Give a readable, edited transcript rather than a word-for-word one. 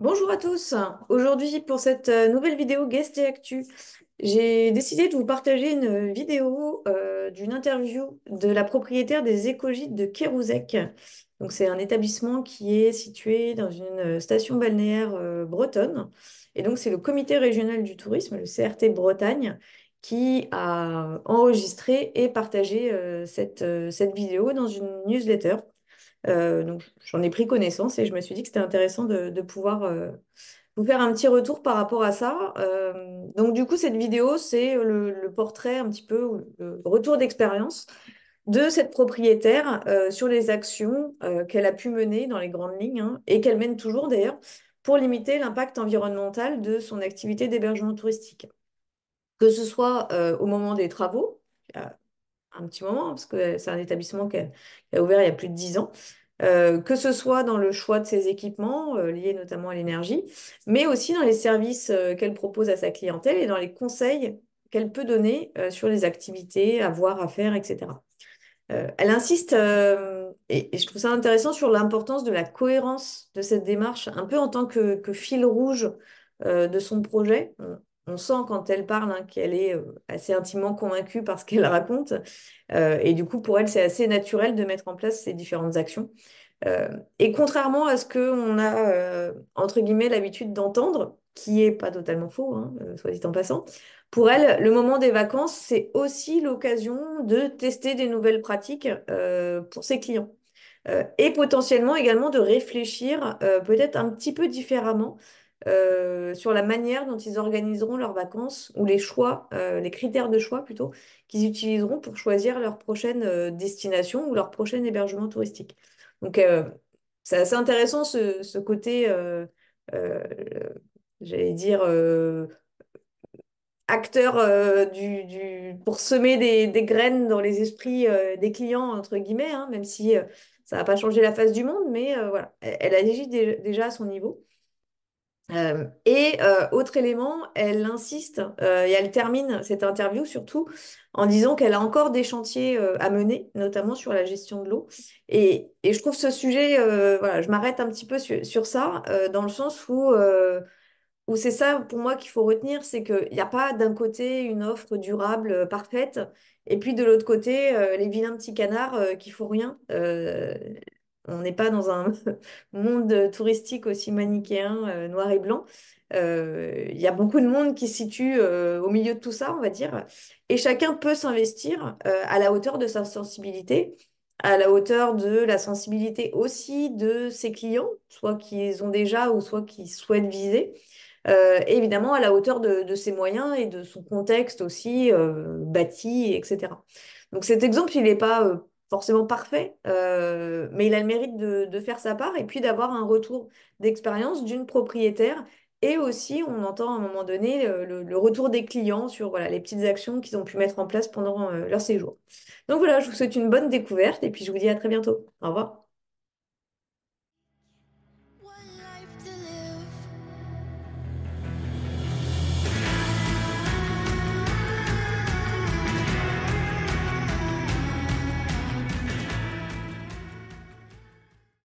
Bonjour à tous. Aujourd'hui, pour cette nouvelle vidéo Guest et Actu, j'ai décidé de vous partager une vidéo d'une interview de la propriétaire des écogîtes de Kérouzec. Donc, c'est un établissement qui est situé dans une station balnéaire bretonne. Et donc, c'est le comité régional du tourisme, le CRT Bretagne, qui a enregistré et partagé cette vidéo dans une newsletter. Donc, j'en ai pris connaissance et je me suis dit que c'était intéressant de pouvoir vous faire un petit retour par rapport à ça. Donc, du coup, cette vidéo, c'est le portrait un petit peu, ou le retour d'expérience de cette propriétaire sur les actions qu'elle a pu mener dans les grandes lignes, hein, et qu'elle mène toujours d'ailleurs pour limiter l'impact environnemental de son activité d'hébergement touristique. Que ce soit au moment des travaux, un petit moment, parce que c'est un établissement qui a ouvert il y a plus de 10 ans, que ce soit dans le choix de ses équipements, liés notamment à l'énergie, mais aussi dans les services qu'elle propose à sa clientèle et dans les conseils qu'elle peut donner sur les activités à voir, à faire, etc. Elle insiste, et je trouve ça intéressant, sur l'importance de la cohérence de cette démarche, un peu en tant que fil rouge de son projet. On sent quand elle parle, hein, qu'elle est assez intimement convaincue par ce qu'elle raconte. Et du coup, pour elle, c'est assez naturel de mettre en place ces différentes actions. Euh, et contrairement à ce qu'on a, entre guillemets, l'habitude d'entendre, qui est pas totalement faux, hein, soit dit en passant, pour elle, le moment des vacances, c'est aussi l'occasion de tester des nouvelles pratiques pour ses clients. Et potentiellement également de réfléchir peut-être un petit peu différemment sur la manière dont ils organiseront leurs vacances ou les choix, les critères de choix plutôt, qu'ils utiliseront pour choisir leur prochaine destination ou leur prochain hébergement touristique. Donc, c'est assez intéressant ce côté, euh, j'allais dire, acteur pour semer des graines dans les esprits des clients, entre guillemets, hein, même si ça va pas changer la face du monde, mais voilà, elle agit déjà à son niveau. Autre élément, elle insiste et elle termine cette interview surtout en disant qu'elle a encore des chantiers à mener, notamment sur la gestion de l'eau. Et je trouve ce sujet, voilà, je m'arrête un petit peu sur ça, dans le sens où c'est ça pour moi qu'il faut retenir, c'est qu'il n'y a pas d'un côté une offre durable parfaite, et puis de l'autre côté les vilains petits canards qui font rien. On n'est pas dans un monde touristique aussi manichéen, noir et blanc. Il y a beaucoup de monde qui se situe au milieu de tout ça, on va dire, et chacun peut s'investir à la hauteur de sa sensibilité, à la hauteur de la sensibilité aussi de ses clients, soit qu'ils ont déjà ou soit qu'ils souhaitent viser. Et évidemment à la hauteur de ses moyens et de son contexte aussi bâti, etc. Donc cet exemple, il n'est pas forcément parfait, mais il a le mérite de faire sa part et puis d'avoir un retour d'expérience d'une propriétaire. Et aussi, on entend à un moment donné le retour des clients sur voilà, les petites actions qu'ils ont pu mettre en place pendant leur séjour. Donc voilà, je vous souhaite une bonne découverte et puis je vous dis à très bientôt. Au revoir.